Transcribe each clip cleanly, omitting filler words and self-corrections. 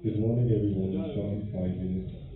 Good morning, everyone. We'll start in 5 minutes.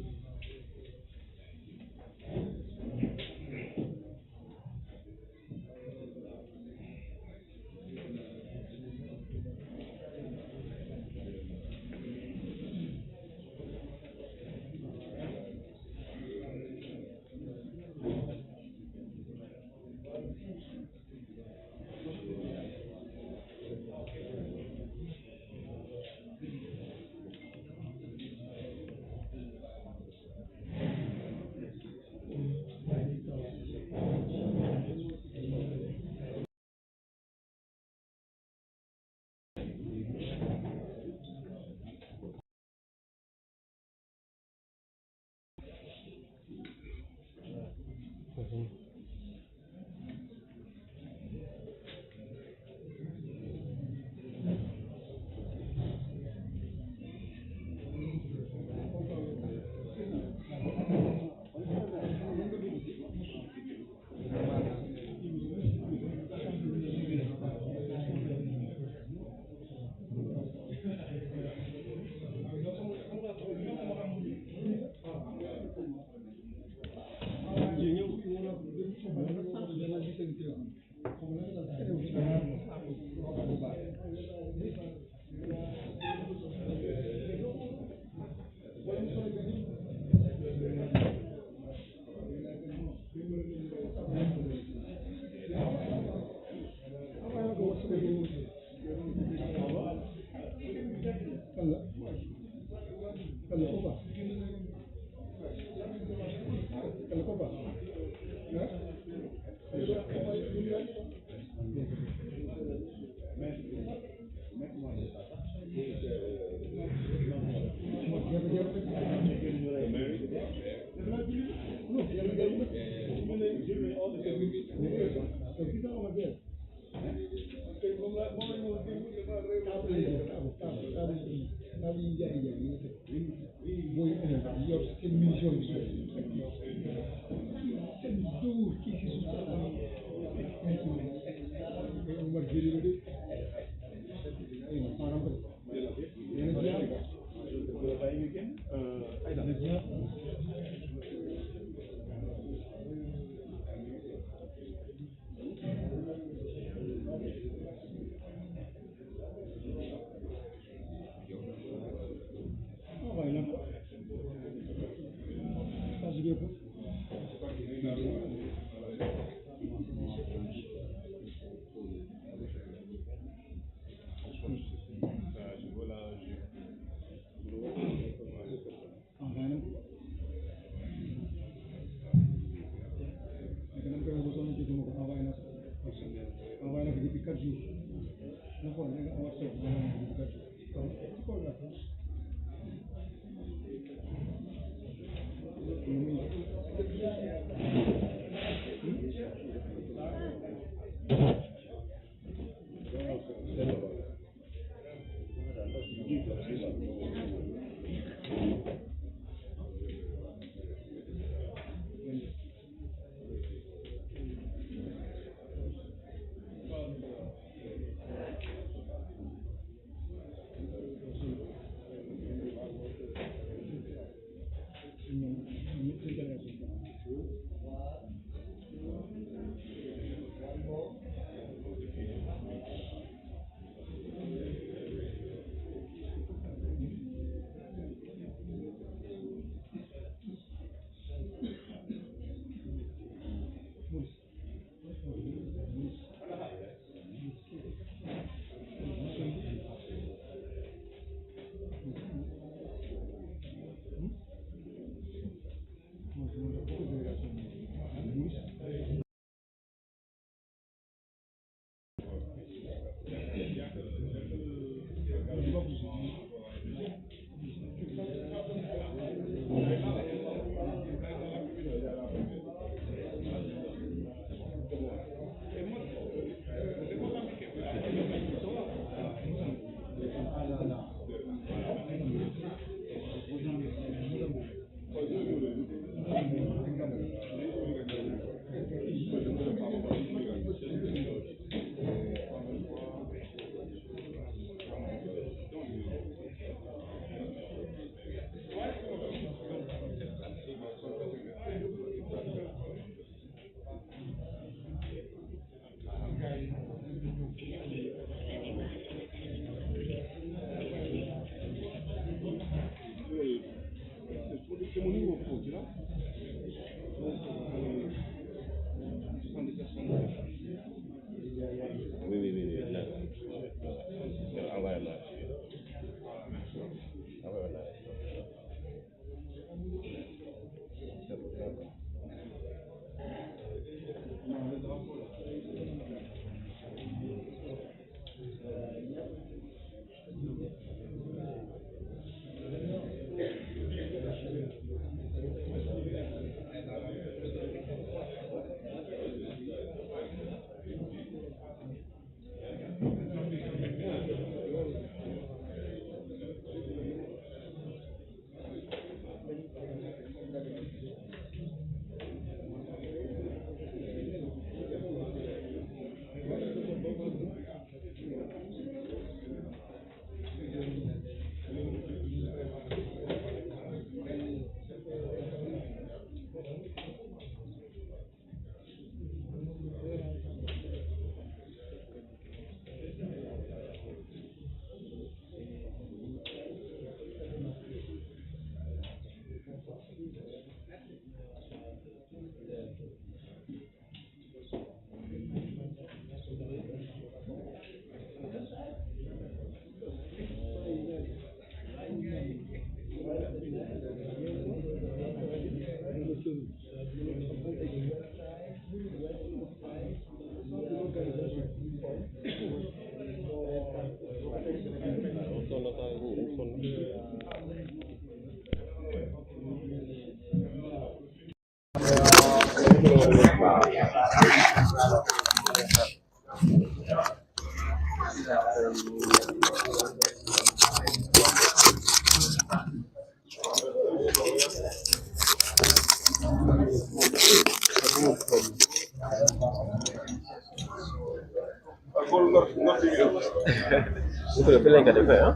Itu lebih lain KTP ya?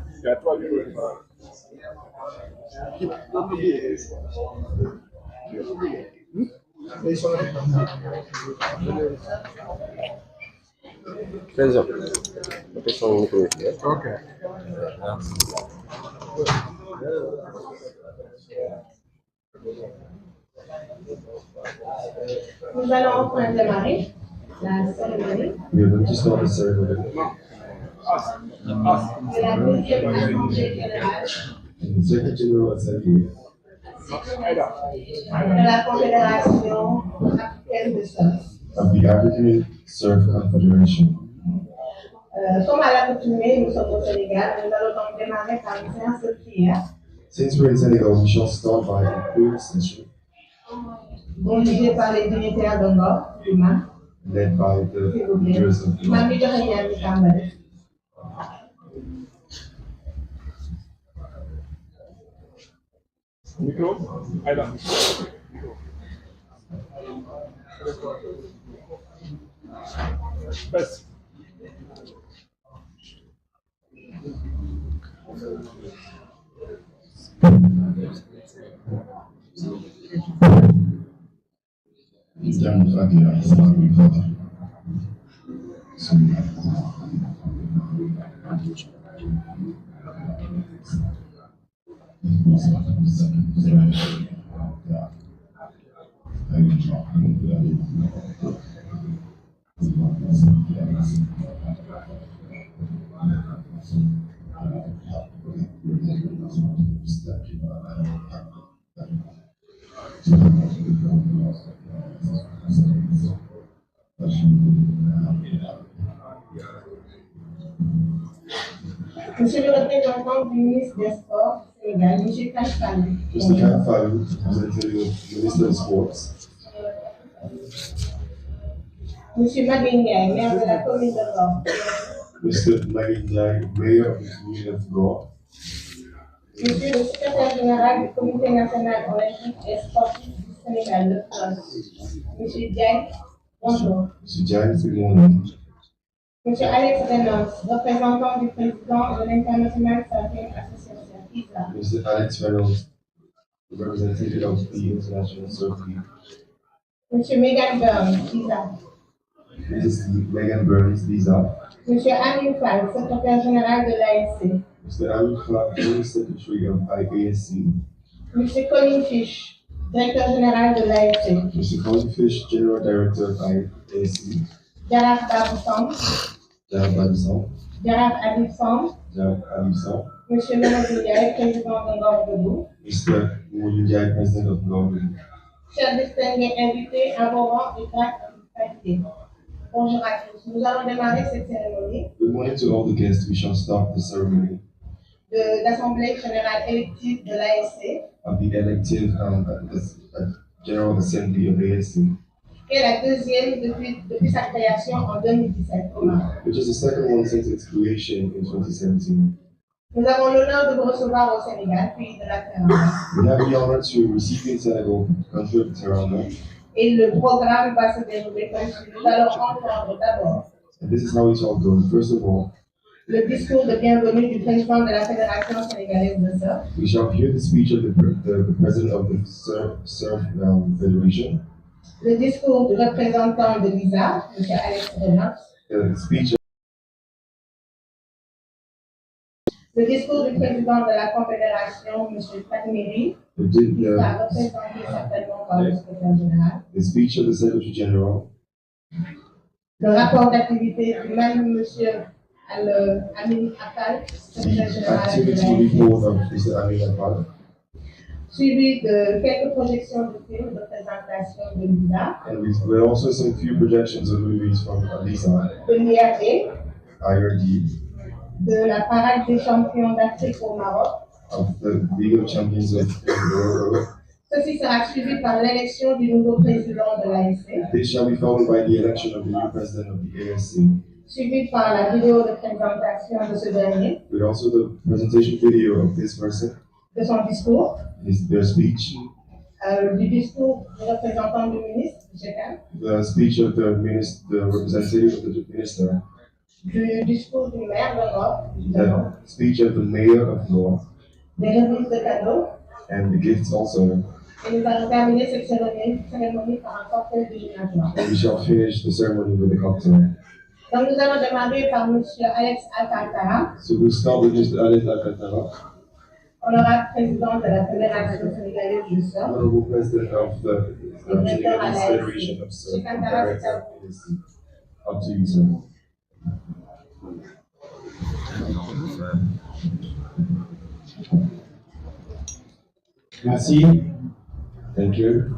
Penso. Tapi sono un po' ya. Ok. Nous allons enfin démarrer la cérémonie We are going to start the ceremony. de la deuxième Assemblée Générale In the Second General Assembly de la Confédération Africaine de Surf. of the African Surf Confederation. Comme à l'accoutumée, nous sommes au Sénégal, nous allons donc démarrer par une séance de prière. Since we're in Senegal, we shall start by a prayer session Dirigée par les dignitaires de Ngor, Lima. led by the leaders of the Mami joxe ñaan bi tàmbali. Micro? Aida. Bas. Jàng Fatiha salaatul Fatiha. Monsieur le représentant du ministre des Sports Sénégal, Monsieur Kachfal. Mr. Kafal, representative of the Minister of Sports. Monsieur Maguignay, maire de la commune de Ngor. Mr. Maguindai, Mayor of the Community of God. Monsieur le secrétaire général du Comité national olympique et sportif du Sénégal, le FOS. Monsieur Diagne, bonjour. Mr. Giants, good morning. Monsieur Alex Reynolds, représentant du président de l'International Cycling Association, ISA. Mr. Alex Reynolds, the representative of the International Circuit. Monsieur Megan Burns, ISA. Mrs. Megan Burns, Lisa. Monsieur Amin Fall, secrétaire général de l'ASC. Mr. Amin Clark, General Secretary of IASC. Monsieur Colin Fish, directeur général de l'ASC. Mr. Colin Fish, General Director of IASC. Jaraf Baboussam, Jarab Babison. Jaraf Abibsam, Jarab Abison. Monsieur Mamadou Ndiaye, président de Ngor Debout. Mr. Moulunjai, President of Northern. Chers distingués invités, à vos rangs et grâce à qualité. Bonjour à tous. Nous allons démarrer cette cérémonie Good morning to all the guests. We shall start the ceremony de l'Assemblée générale élective de l'ASC, of the elective General Assembly of ASC, qui est la deuxième depuis sa création en 2017 au Maroc. which is the second one since its creation in 2017. Nous avons l'honneur de vous recevoir au Sénégal, pays de la Teranga. We have the honor to receive you in Senegal, country of Teranga, Et le programme va se dérouler comme suit. Nous allons entendre d'abord and this is how it shall go. First of all, le discours de bienvenue du président de la Fédération sénégalaise de surf, we shall hear the speech of the president of the Surf Federation, le discours du représentant de l'ISA, M. Alex Reynolds, the speech le discours du président de la Confédération, M. Fatmiri, qui sera représenté certainement par le secrétaire général, the speech of the Secretary General, le rapport d'activité du même M. Amin Atal, secrétaire the général de activity l'ASC, report of Mr. Amin Akbar, suivi de quelques projections de films de présentation de l'ISA, and we also some few projections of movies from Lisa, de l'IRD, IRD, de la parade des champions d'Afrique au Maroc. of the League of Champions of the world. Ceci sera suivi par l'élection du nouveau président de l'ASC, This shall be followed by the election of the new president of the ASC, suivi par la vidéo de présentation de ce dernier, with also the presentation video of this person, de son discours, their speech, du discours du représentant du ministre, M. Khan, the speech of the representative of the minister, du discours du maire de Ngor, the speech of the mayor of Law, des remises de cadeaux, and the gifts also. et nous allons terminer cette cérémonie par un cocktail de gymnastique. And we shall finish the ceremony with a cocktail. Donc nous allons démarrer par M. Alex Alcantara, So we'll start with Mr. Alex Alcantara, honorable président de la Fédération sénégalaise de surf. Honorable President of the Senegalese Federation of Surf, Director of ASC. Up to you, sir. Merci. Thank you.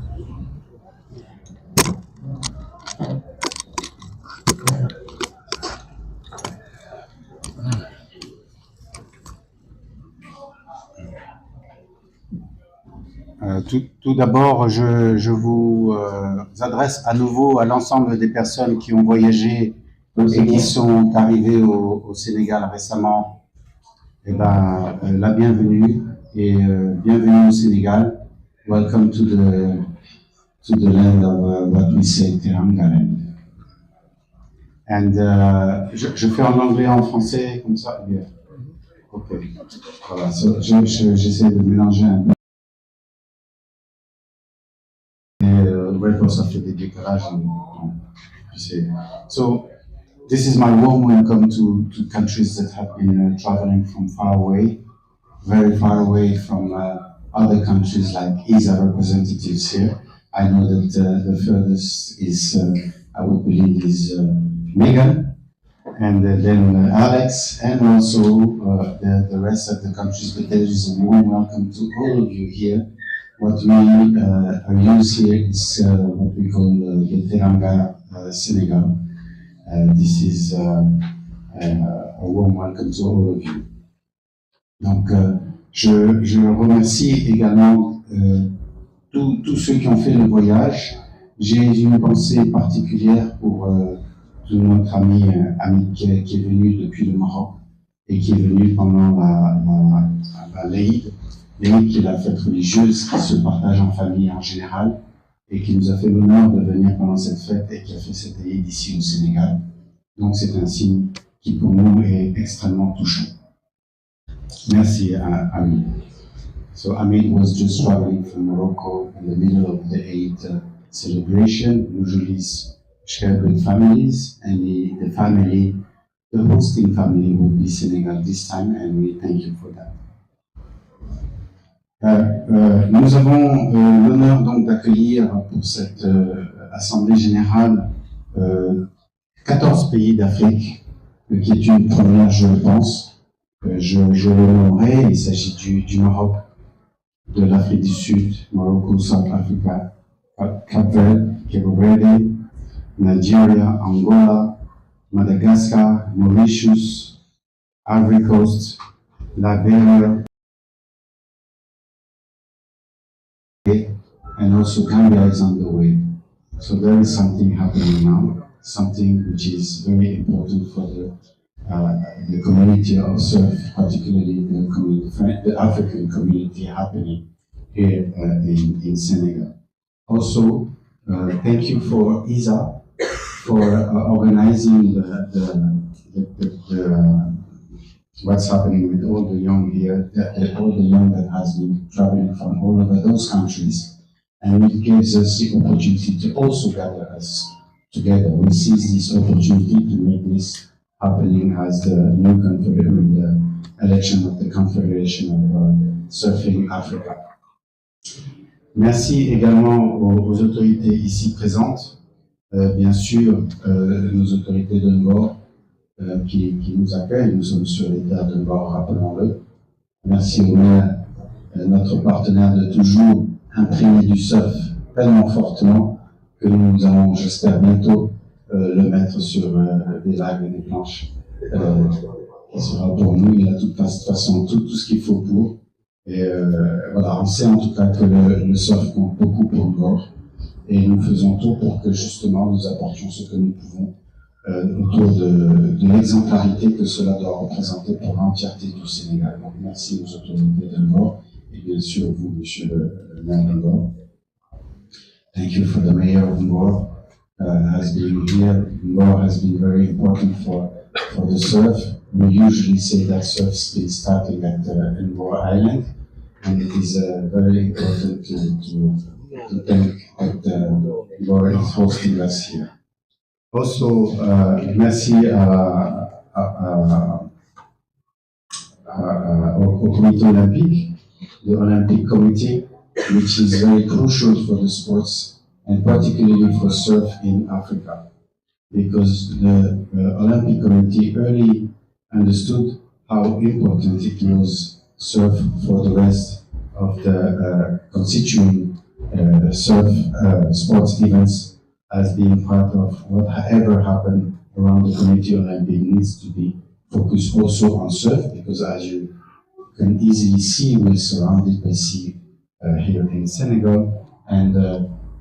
Tout d'abord, je vous adresse à nouveau à l'ensemble des personnes qui ont voyagé et qui sont arrivées au Sénégal récemment, la bienvenue et bienvenue au Sénégal. Welcome to the land of what we say Terangaren. And je fais en anglais et en français comme ça. Yeah. Ok. Voilà. So, j'essaie de mélanger un peu. Ça fait des décalages. So, this is my warm welcome to countries that have been traveling from far away, very far away from other countries like ISA representatives here. I know that the furthest is, I would believe, is Megan, and then Alex, and also the rest of the countries. But there is a warm welcome to all of you here. What we use here is what we call the Teranga Senegal. This is a warm welcome to all of you. Donc, je remercie également tous ceux qui ont fait le voyage. J'ai une pensée particulière pour tout notre ami qui est venu depuis le Maroc et qui est venu pendant l'Aïd. L'Aïd qui est la fête religieuse qui se partage en famille en général et qui nous a fait l'honneur de venir pendant cette fête et qui a fait cette Aïd ici au Sénégal. Donc c'est un signe qui pour nous est extrêmement touchant. Merci Ami. So Ami was just traveling from Morocco in the middle of the Eid celebration, usually shared with families, and the family, the hosting family would be Senegal this time, and we thank you for that. Nous avons l'honneur donc d'accueillir pour cette Assemblée Générale 14 pays d'Afrique, qui est une première, je pense. Je le nommerai, il s'agit du Maroc, de l'Afrique du Sud, Morocco, South Africa, Cape Verde, Nigeria, Angola, Madagascar, Mauritius, Ivory Coast, Liberia, and also Gambia is on the way. So there is something happening now, something which is very important for the community of surf, particularly the African community happening here in Senegal. Also, thank you for ISA for organizing what's happening with all the young here, all the young that has been traveling from all over those countries, and it gives us the opportunity to also gather us together. We seize this opportunity to make this happening as the new confederation, the election of the Confédération of Surfing Africa. Merci également aux autorités ici présentes, bien sûr nos autorités de bord qui nous accueillent. Nous sommes sur les terres de bord, rappelons-le. Merci au maire, notre partenaire de toujours, imprégné du surf tellement fortement que nous allons, j'espère, bientôt le mettre sur des vagues et des planches. Qui sera pour nous, il a de toute façon tout ce qu'il faut pour. Et voilà, on sait en tout cas que le surf compte beaucoup pour Ngor. Et nous faisons tout pour que justement nous apportions ce que nous pouvons autour de l'exemplarité que cela doit représenter pour l'entièreté du Sénégal. Donc merci aux autorités de Ngor et bien sûr vous, monsieur le maire de Ngor. Thank you for the mayor of Ngor has been here. Ngor has been very important for the surf. We usually say that surf is starting at Ngor Island, and it is very important to thank that Ngor is hosting us here. Also, merci au comité olympique, the Olympic Committee, which is very crucial for the sports and particularly for surf in Africa, because the Olympic Committee early understood how important it was surf for the rest of the constituent surf sports events, as being part of whatever happened around the Committee Olympic needs to be focused also on surf, because as you can easily see, we're surrounded by sea here in Senegal, and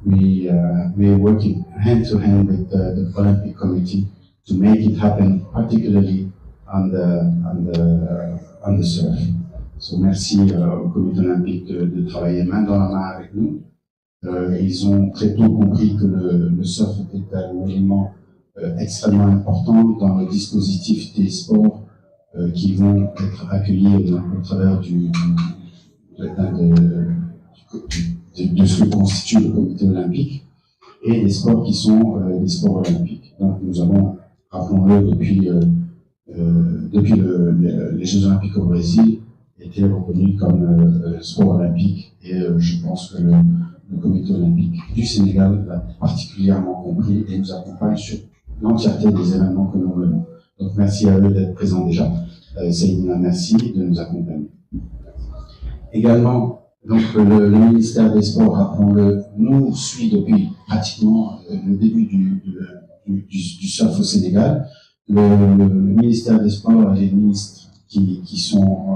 we're working hand to hand with the Olympic Committee to make it happen, particularly on the surf. So merci au Comité olympique de travailler main dans la main avec nous. Ils ont très tôt compris que le surf était un élément extrêmement important dans le dispositif des sports qui vont être accueillis au travers de ce que constitue le comité olympique et des sports qui sont des sports olympiques. Donc nous avons, rappelons-le, depuis les Jeux olympiques au Brésil, été reconnus comme sport olympique et je pense que le comité olympique du Sénégal l'a particulièrement compris et nous accompagne sur l'entièreté des événements que nous menons. Donc merci à eux d'être présents déjà. Seydina, merci de nous accompagner. Également, donc le ministère des Sports, rappelons-le, nous suit depuis pratiquement le début du surf au Sénégal. Le ministère des Sports et les ministres qui sont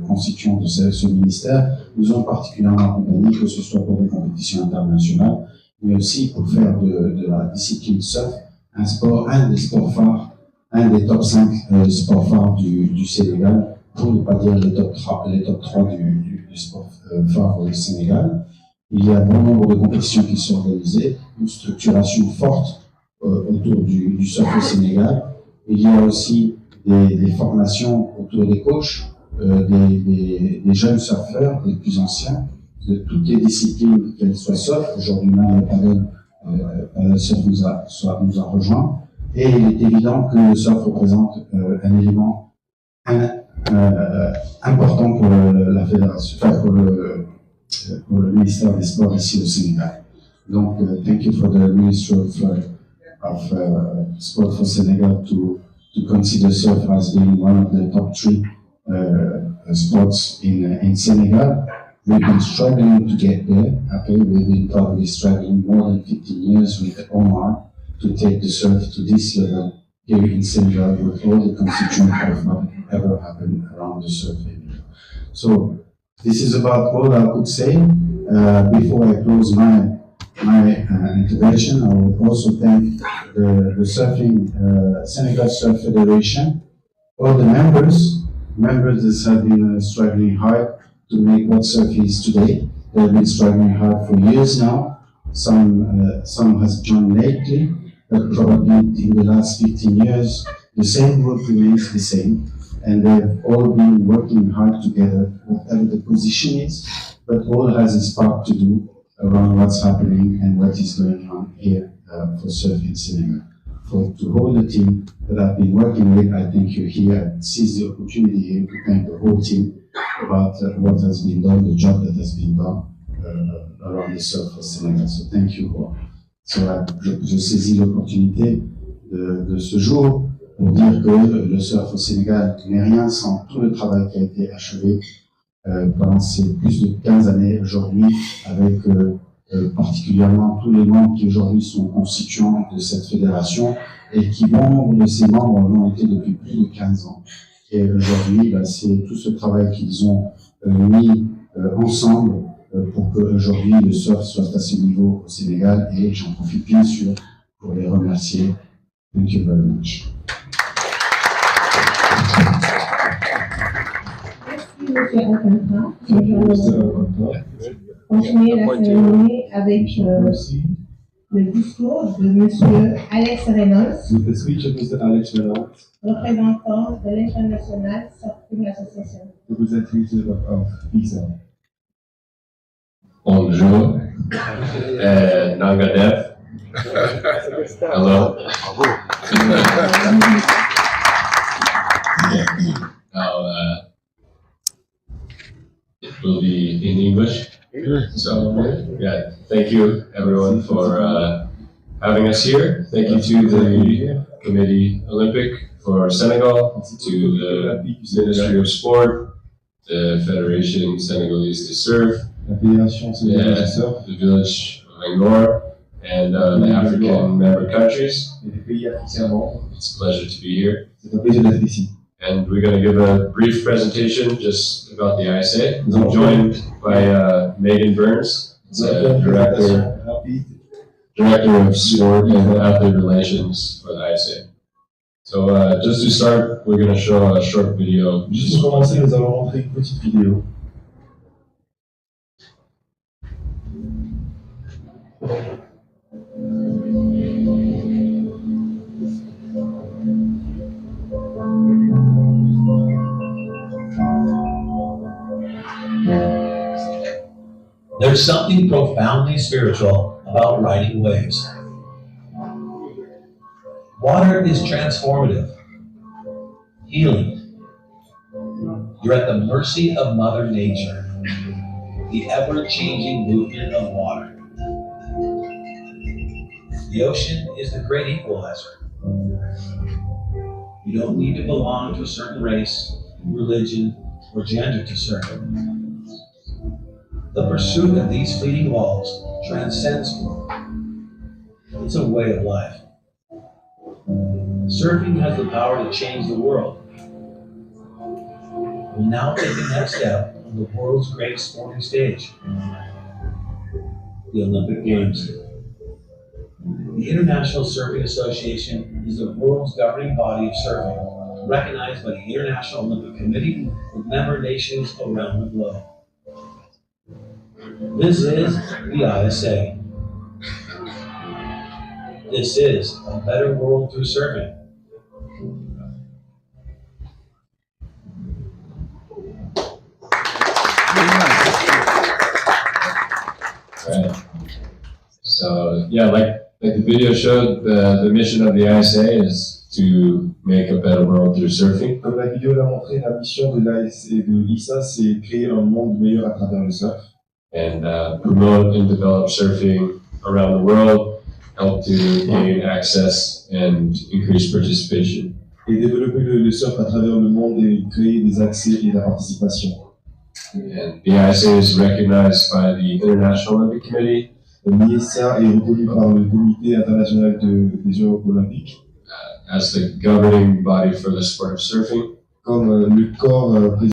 constituants de ce ministère nous ont particulièrement accompagnés, que ce soit pour des compétitions internationales, mais aussi pour faire de la discipline surf un des sports phares, un des top 5 sports phares du Sénégal, pour ne pas dire les top 3 du sport phare au Sénégal. Il y a bon nombre de compétitions qui sont organisées, une structuration forte autour du surf au Sénégal. Il y a aussi des formations autour des coachs, des jeunes surfeurs, des plus anciens, de toutes les disciplines, qu'elles soient surf. Aujourd'hui même, le surf nous a rejoints. Et il est évident que le surf représente un élément important pour la fédération, pour le ministère des Sports ici au Sénégal. Donc, thank you for the Ministry of Sport for Senegal to consider surf as being one of the top 3 sports in Senegal. We've been struggling to get there. Okay, we've been probably struggling more than 15 years with Omar to take the surf to this level here in Senegal with all the constituents of what ever happened around the surf area. So this is about all I could say. Before I close my intervention, I will also thank the Senegal Surf Federation, all the members that have been struggling hard to make what surf is today. They've been struggling hard for years now. Some has joined lately, but probably in the last 15 years, the same group remains the same, and they've all been working hard together, whatever the position is, but all has a spark to do around what's happening and what is going on here for surf in Senegal. To hold the team that I've been working with, I thank you here. I seize the opportunity here to thank the whole team about what has been done, the job that has been done around the surf for Senegal. So thank you all. So, je saisis l'opportunité de ce jour pour dire que le surf au Sénégal n'est rien sans tout le travail qui a été achevé pendant ces plus de 15 années aujourd'hui, avec particulièrement tous les membres qui aujourd'hui sont constituants de cette fédération et qui, bon nombre de ces membres l'ont été depuis plus de 15 ans. Et aujourd'hui, c'est tout ce travail qu'ils ont mis ensemble pour qu'aujourd'hui le surf soit à ce niveau au Sénégal, et j'en profite bien sûr pour les remercier. Thank you very much. Merci M. Alcantara. Nous allons continuer la cérémonie avec le discours de M. Alex Reynolds, With the speech of Mr. Alex Générale, représentant de l'International Surfing Association. representative of FISA. Bonjour, Nangadev. Hello. Now, it will be in English. So, yeah, thank you everyone for having us here. Thank you to the Committee Olympic for Senegal, to the Ministry of Sport, the Federation Senegalese to Surf, La Fédération sénégalaise de surf the village of Angor, and the African member countries. et des pays africains membres. It's a pleasure to be here. C'est un plaisir d'être ici. And we're going to give a brief presentation just about the ISA. I'm joined by Megan Burns, Director of Sport and Athlete Relations for the ISA. So just to start, we're going to show a short video. Juste pour commencer, nous allons montrer une petite vidéo. There's something profoundly spiritual about riding waves. Water is transformative, healing. You're at the mercy of Mother Nature, the ever-changing movement of water. The ocean is the great equalizer. You don't need to belong to a certain race, religion, or gender to surf. The pursuit of these fleeting walls transcends sport. It's a way of life. Surfing has the power to change the world. We'll now take the next step on the world's greatest sporting stage, the Olympic Games. The International Surfing Association is the world's governing body of surfing, recognized by the International Olympic Committee with member nations around the globe. This is the ISA. This is a better world through surfing. Right. So yeah, like the video showed, the mission of the ISA is to make a better world through surfing. Comme la vidéo l'a montré, la mission de l'ISA, c'est créer un monde meilleur à travers le surf. And promote and develop surfing around the world, help to gain access and increase participation. Et développer le surf à travers le monde et créer des accès et la participation. And the ISA is recognized by the International Olympic Committee. L'ISA est reconnu par le Comité international des Jeux olympiques as the governing body for the sport of surfing. comme le corps président.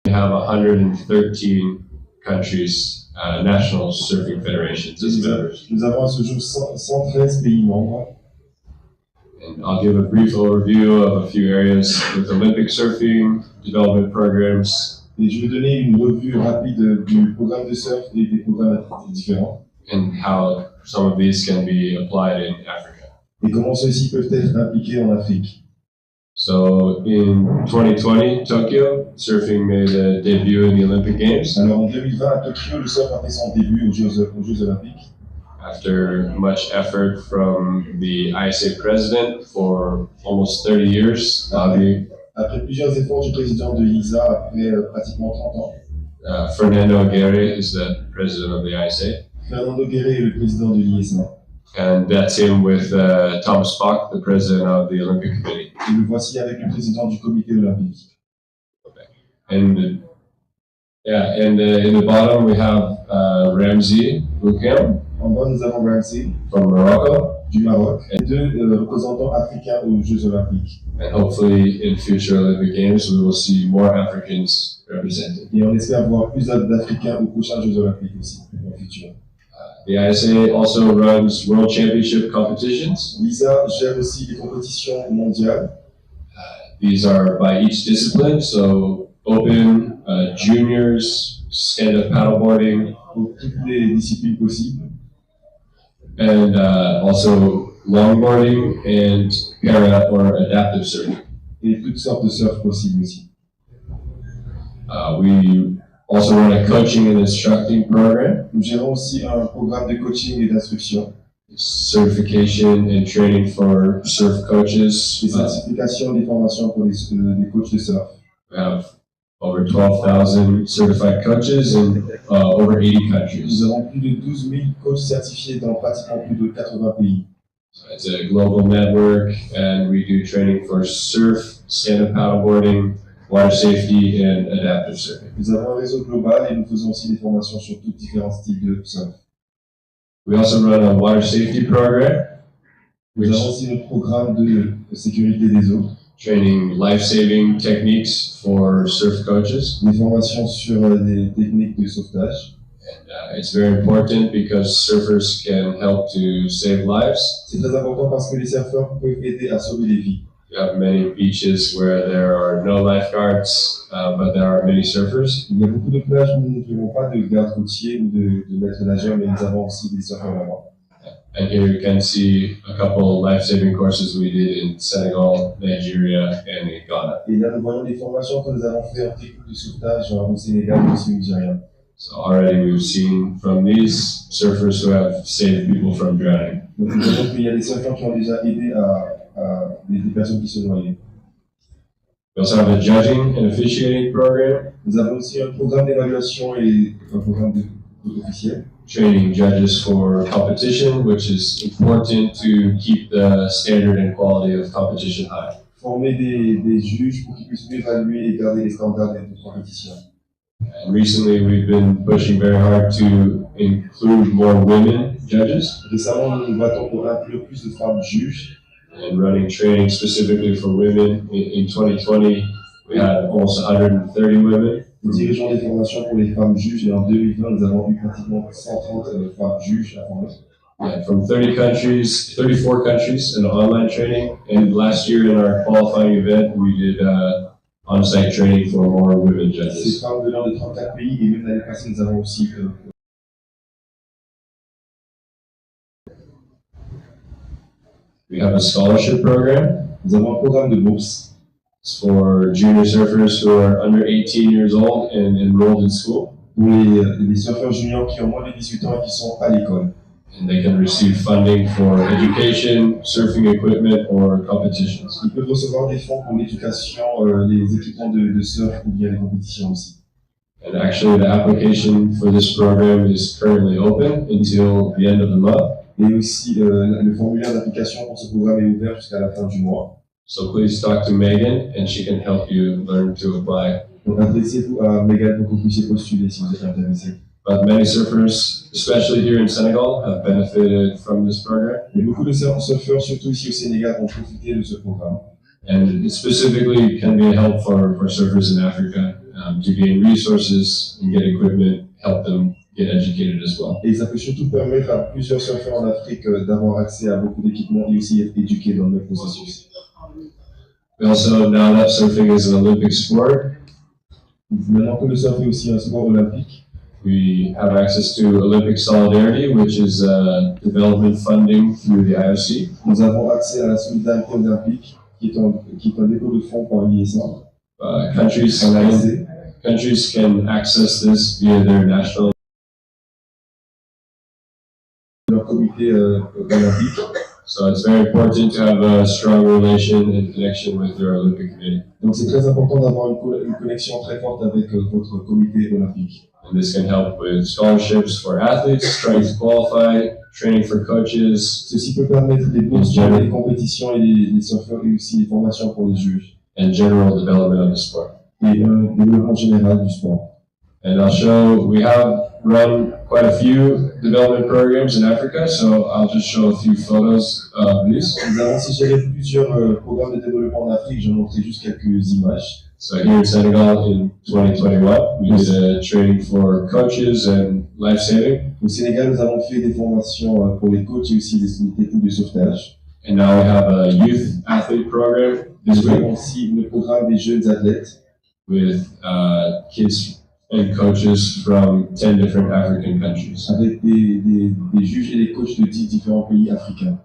We have 113 countries, national surfing federations as members. Nous avons à ce jour 113 pays membres. And I'll give a brief overview of a few areas with Olympic surfing, development programs, Et je vais donner une revue rapide du programme de surf et des programmes différents. and how some of these can be applied in Africa. Et comment ceux-ci peuvent être appliqués en Afrique. So in 2020, Tokyo, surfing made a debut in the Olympic Games Alors en 2020 à Tokyo, le surf a fait son début aux Jeux olympiques. after much effort from the ISA president for almost 30 years. Après plusieurs efforts du président de l'ISA, après pratiquement 30 ans, Fernando Aguirre is the president of the ISA. Fernando Guerre est le président de l'ISA. And that's him with Thomas Bach, the president of the Olympic Committee. Et le voici avec le président du comité olympique. And in the bottom we have Ramzi Boukham En bas, nous avons Ramsey from Morocco, du Maroc et deux représentants africains aux Jeux olympiques. and hopefully in future Olympic Games we will see more Africans represented. Et on espère voir plus d'Africains aux prochains Jeux olympiques aussi, dans le futur. The ISA also runs World Championship competitions. L'ISA gère aussi les compétitions mondiales. These are by each discipline, so open, juniors, stand-up paddleboarding, Pour toutes les disciplines possibles. and also longboarding and para or adaptive surfing. Et toutes sortes de surf possibles aussi. We also run a coaching and instructing program, Nous gérons aussi un programme de coaching et d'instruction, certification and training for surf coaches. des certifications et des formations pour les coachs de surf. We have over 12,000 certified coaches in over 80 countries. Nous avons plus de 12 000 coachs certifiés dans pratiquement plus de 80 pays. So it's a global network, and we do training for surf, stand-up paddleboarding, water safety, and adaptive surfing. Nous avons un réseau global et nous faisons aussi des formations sur tous différents styles de surf. We also run a water safety program. Nous avons aussi notre programme de sécurité des eaux, training life-saving techniques for surf coaches. des formations sur des techniques de sauvetage. It's very important because surfers can help to save lives. C'est très important parce que les surfeurs peuvent aider à sauver des vies. You have many beaches where there are no lifeguards, but there are many surfers. Il y a beaucoup de plages où nous n'avons pas de garde routier ou de maître nageur, mais nous avons aussi des surfeurs là-bas. And here you can see a couple life-saving courses we did in Senegal, Nigeria, and in Ghana. Et là, nous voyons des formations que nous avons fait en technique de sauvetage au Sénégal et aussi au Nigeria. So already we've seen from these surfers who have saved people from drowning. Donc nous voyons qu'il y a des surfeurs qui ont déjà aidé à des personnes qui se noyaient. We also have a judging and officiating program, Nous avons aussi un programme d'évaluation et un programme officiel. training judges for competition, which is important to keep the standard and quality of competition high. Former des juges pour qu'ils puissent évaluer et garder les standards de compétition. And recently we've been pushing very hard to include more women judges Récemment, nous nous battons pour inclure plus de femmes juges. and running training specifically for women. In 2020, we had almost 130 women. Nous dirigeons des formations pour les femmes juges et en 2020, nous avons eu pratiquement 130 femmes juges à former. Yeah, from 34 countries in online training. And last year in our qualifying event, we did on-site training for more women Ces judges. femmes venant de 34 pays et même l'année passée, nous avons aussi We have a scholarship program. nous avons un programme de bourse It's for junior surfers who are under 18 years old and enrolled in school. pour les surfeurs juniors qui ont moins de 18 ans et qui sont à l'école. And they can receive funding for education, surfing equipment, or competitions. Ils peuvent recevoir des fonds pour l'éducation, les équipements de surf ou bien les compétitions aussi. And actually, the application for this program is currently open until the end of the month. Et aussi, le formulaire d'application pour ce programme est ouvert jusqu'à la fin du mois. So please talk to Megan, and she can help you learn to apply. Donc, adressez-vous à Megan pour que vous puissiez postuler si vous êtes intéressé. But many surfers, especially here in Senegal, have benefited from this program. Et beaucoup de surfeurs, surtout ici au Sénégal, ont profité de ce programme. And it specifically can be a help for surfers in Africa to gain resources and get equipment, help them get educated as well. Et ça peut surtout permettre à plusieurs surfeurs en Afrique d'avoir accès à beaucoup d'équipements et aussi être éduqués dans le processus. We also, now that surfing is an Olympic sport, Maintenant que le surf est aussi un sport olympique, we have access to Olympic Solidarity, which is development funding through the IOC. nous avons accès à la solidarité olympique, qui est un dépôt de fonds par l'ISA. Countries can access this via their national. Leur comité olympique. So it's very important to have a strong relation and connection with your Olympic committee. Donc c'est très important d'avoir une connexion très forte avec votre comité olympique. And this can help with scholarships for athletes trying to qualify, training for coaches, Ceci peut permettre des bourses pour les compétitions et les surfeurs et aussi des formations pour les juges. and general development of the sport. Et un développement général du sport. And I'll show, we have run quite a few development programs in Africa, so I'll just show a few photos of these. Nous avons aussi géré plusieurs programmes de développement en Afrique, j'en ai montré juste quelques images. So here in Senegal in 2021, we did a training for coaches and life saving. Au Sénégal, nous avons fait des formations pour les coachs et aussi des techniques de sauvetage. And now we have a youth athlete program this Nous avons week aussi le programme des jeunes athlètes with kids and coaches from 10 different African countries. avec des juges et des coachs de 10 différents pays africains.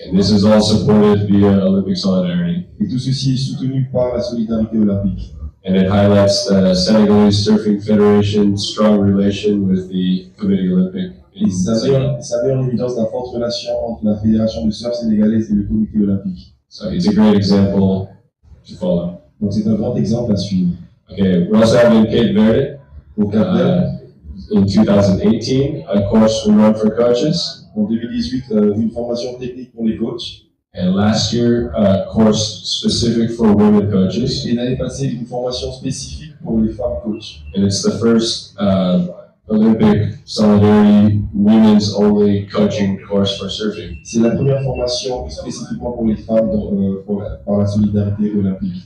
And this is all supported via Olympic Solidarity. Et tout ceci est soutenu par la solidarité olympique. And it highlights the Senegalese Surfing Federation's strong relation with the Committee Olympic. Et ça met en évidence la forte relation entre la Fédération de surf sénégalaise et le comité olympique. So it's a great example to follow. Donc c'est un grand exemple à suivre. Okay, we're also having Cape Verde Au Cap-Vert, in 2018, a course we run for coaches. en 2018, une formation technique pour les coachs. And last year, a course specific for women coaches. Et l'année passée, une formation spécifique pour les femmes coachs. And it's the first Olympic Solidarity women's only coaching course for surfing. C'est la première formation spécifiquement pour les femmes par la solidarité olympique.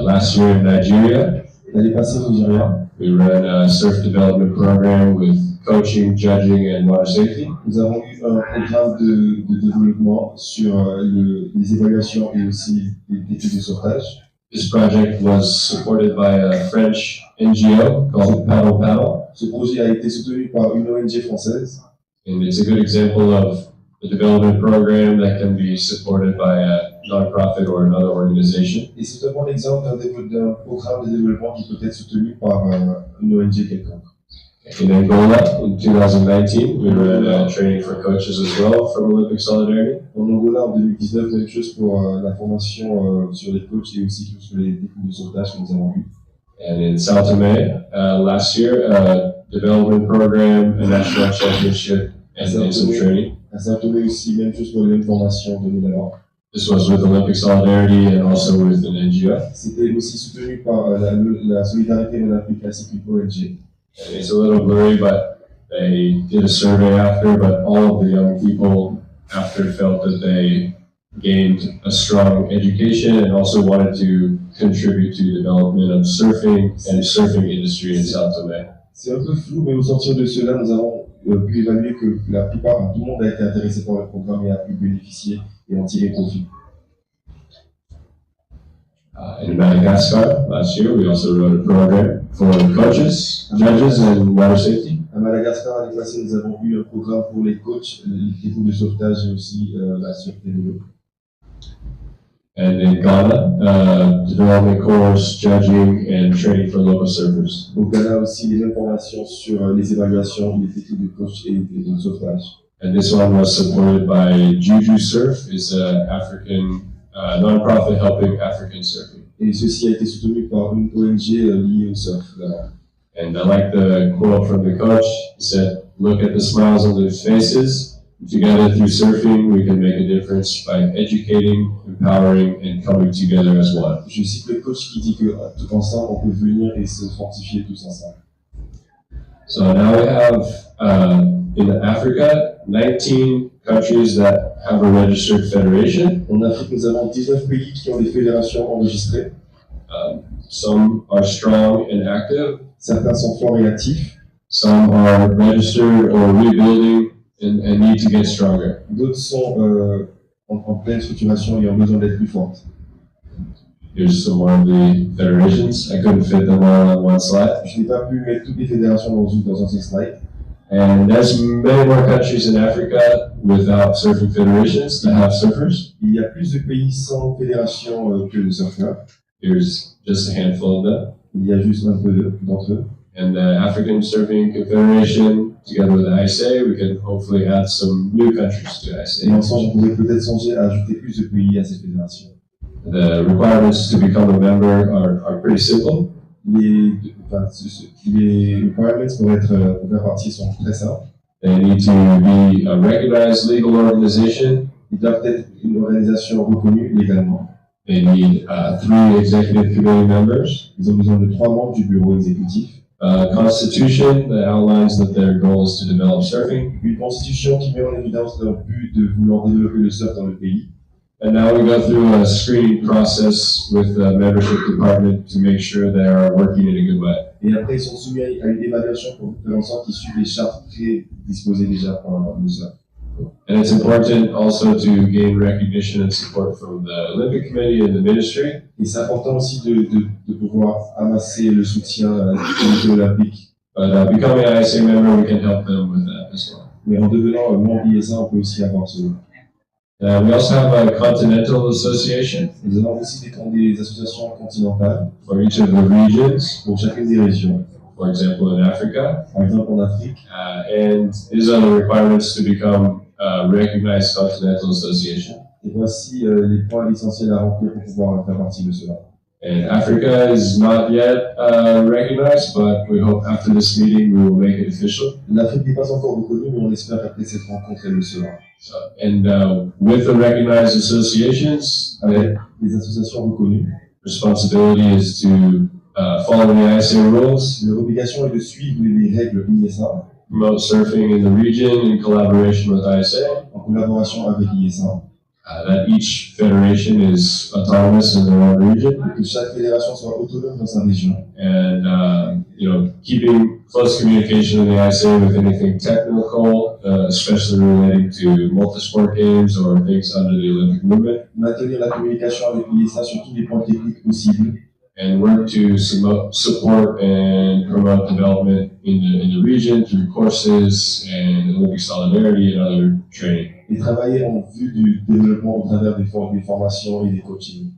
Last year in Nigeria, L'année passée au Nigeria, we ran a surf development program with coaching, judging, and water safety. nous avons eu un programme de développement sur les évaluations et aussi les études de sauvetage. This project was supported by a French NGO called Paddle Paddle, Ce projet a été soutenu par une ONG française and it's a good example of a development program that can be supported by a nonprofit or another organization. et c'est un bon exemple d'un programme de développement qui peut être soutenu par une ONG quelconque. In Angola, in 2019, we ran training for coaches as well from Olympic Solidarity. En Angola, en 2019, même chose pour la formation sur les coachs et aussi sur les techniques de sauvetage que nous avons eues. And in Sao Tome, last year, a development program, a national championship, and some training. À Saint-Thomé aussi, même chose pour les mêmes formations données là-bas. This was with Olympic Solidarity and also with an NGO. C'était aussi soutenu par la solidarité olympique ainsi qu'une ONG. And it's a little blurry, but they did a survey after, but all of the young people after felt that they gained a strong education and also wanted to contribute to the development of surfing and surfing industry in Sao Tome. C'est un peu flou, mais au sortir de cela, nous avons pu évaluer que tout le monde a été intéressé par le programme et a pu bénéficier et en tirer profit. In Madagascar, last year, we also wrote a program for coaches, judges, and water safety. À Madagascar, l'année passée, nous avons eu un programme pour les coachs, les techniques de sauvetage et aussi la sûreté de l'eau. And in Ghana, development course, judging, and training for local surfers. Au Ghana aussi, les mêmes formations sur les évaluations, les techniques de coach et de sauvetage. And this one was supported by Juju Surf, it's an African non-profit helping African surfing. Et ceci a été soutenu par une ONG liée au surf. And I like the quote from the coach. He said, "Look at the smiles on their faces. Together through surfing, we can make a difference by educating, empowering, and coming together as one." Je cite le coach qui dit que tout ensemble, on peut venir et se fortifier tous ensemble. So now we have in Africa 19 countries that have a registered federation. En Afrique, nous avons 19 pays qui ont des fédérations enregistrées. Some are strong and active. Certains sont forts et actifs. Some are registered or rebuilding and need to get stronger. D'autres sont en pleine structuration et ont besoin d'être plus fortes. Here's some more of the federations. I couldn't fit them all on one slide. Je n'ai pas pu mettre toutes les fédérations dans un seul slide. And there's many more countries in Africa without surfing federations that have surfers. Il y a plus de pays sans fédération que de surfeurs. Here's just a handful of them. Il y a juste un peu d'entre eux. And the African Surfing Confederation, together with the ISA, we can hopefully add some new countries to Et ISA. ensemble, on pourrait peut-être songer à ajouter plus de pays à cette fédération. The requirements to become a member are pretty simple. Les requirements pour faire partie sont très simples. They need to be a recognized legal organization. Ils doivent être une organisation reconnue légalement. They need 3 executive committee members. Ils ont besoin de 3 membres du bureau exécutif. A constitution that outlines that their goal is to develop surfing. Une constitution qui met en évidence leur but de vouloir développer le surf dans le pays. And now we go through a screening process with the membership department to make sure they are working in a good way. Et après, ils sont soumis à une évaluation pour faire en sorte qu'ils suivent les chartes prédisposées déjà par le surf. And it's important also to gain recognition and support from the Olympic Committee and the ministry. Et c'est important aussi de pouvoir amasser le soutien du comité olympique. But becoming an ISA member, we can help them with that as well. Mais en devenant membre ISA, on peut aussi avoir ce. We also have a continental association Nous avons aussi des associations continentales for each of the regions, pour chacune des régions. for example, in Africa. Par exemple, en Afrique, And these are the requirements to become a recognized continental association. et voici les points essentiels à remplir pour pouvoir faire partie de cela. And Africa is not yet recognized, but we hope after this meeting we will make it official. L'Afrique n'est pas encore reconnue, mais on espère qu'après cette rencontre, elle le sera. And with the recognized associations, Avec les associations reconnues, responsibility is to follow the ISA rules, Leur obligation est de suivre les règles ISA promote surfing in the region in collaboration with ISA, en collaboration avec ISA, that each federation is autonomous in their own region, et que chaque fédération soit autonome dans sa région. and keeping close communication in the ISA with anything technical, especially relating to multi-sport games or things under the Olympic movement, Maintenir la communication avec l'ISA sur tous les points techniques possibles and work to support and promote development in the region through courses and Olympic solidarity and other training. et travailler en vue du développement au travers des formations et des coachings.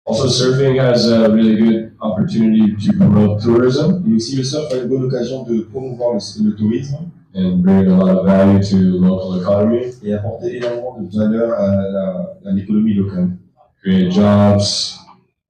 Also, surfing has a really good opportunity to promote tourism Et aussi, le surf a une bonne occasion de promouvoir le tourisme and bring a lot of value to local economy, et apporter énormément de valeur à l'économie locale, create jobs,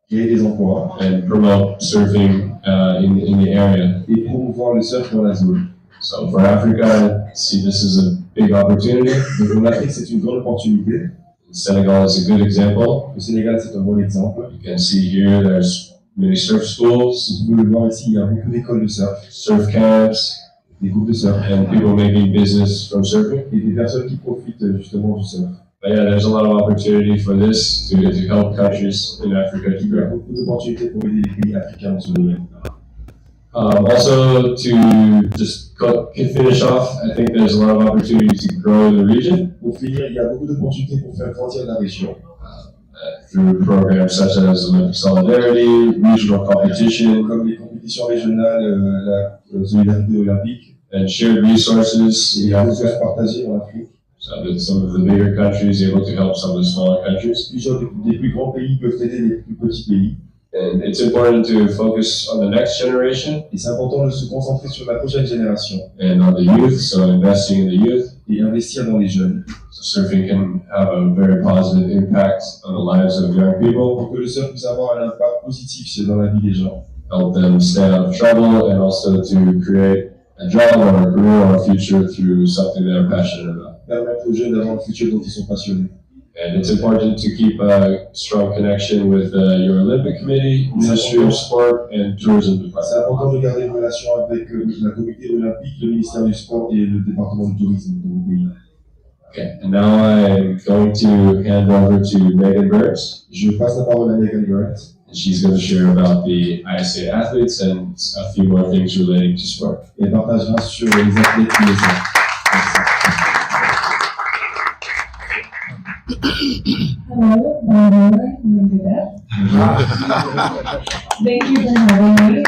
créer des emplois and promote surfing in the area. et promouvoir le surf dans la zone. So for Africa, I see this as a big opportunity. Donc, en Afrique, c'est une grande opportunité. Senegal is a good example. Le Sénégal, c'est un bon exemple. You can see here there's many surf schools, Vous pouvez le voir ici, il y a beaucoup d'écoles de surf, surf camps, des groupes de surf and people making business from surfing. et des personnes qui profitent justement du surf. But yeah, there's a lot of opportunity for this to help countries in Africa to Il y a grow. beaucoup d'opportunités pour aider les pays africains dans ce domaine. Also, to just finish off, I think there's a lot of opportunity to grow the region Pour finir, il y a beaucoup d'opportunités pour faire grandir la région through programs such as Olympic solidarity, regional competition, comme les compétitions régionales, la solidarité olympique and shared resources. et les ressources partagées en Afrique. So that some of the bigger countries able to help some of the smaller countries. Plusieurs des plus grands pays peuvent aider les plus petits pays. And it's important to focus on the next generation Et c'est important de se concentrer sur la prochaine génération and on the youth, so investing in the youth. et investir dans les jeunes. So surfing can have a very positive impact on the lives of young people, Pour que le surf puisse avoir un impact positif dans la vie des gens. help them stay out of trouble, and also to create a job or a career or a future through something they're passionate about. Permettre aux jeunes d'avoir un futur dont ils sont passionnés. And it's important to keep a strong connection with your Olympic Committee, Ministry of Sport, and Tourism C'est Department. important de garder une relation avec la comité olympique, le ministère du sport et le département du tourisme de vos pays. Okay, and now I'm going to hand over to Megan Burns, Je passe la parole à Megan Grant. and she's going to share about the ISA athletes and a few more things relating to sport. Et elle partagera sur les athlètes qui les ont. Hello, bonjour, thank you for having me.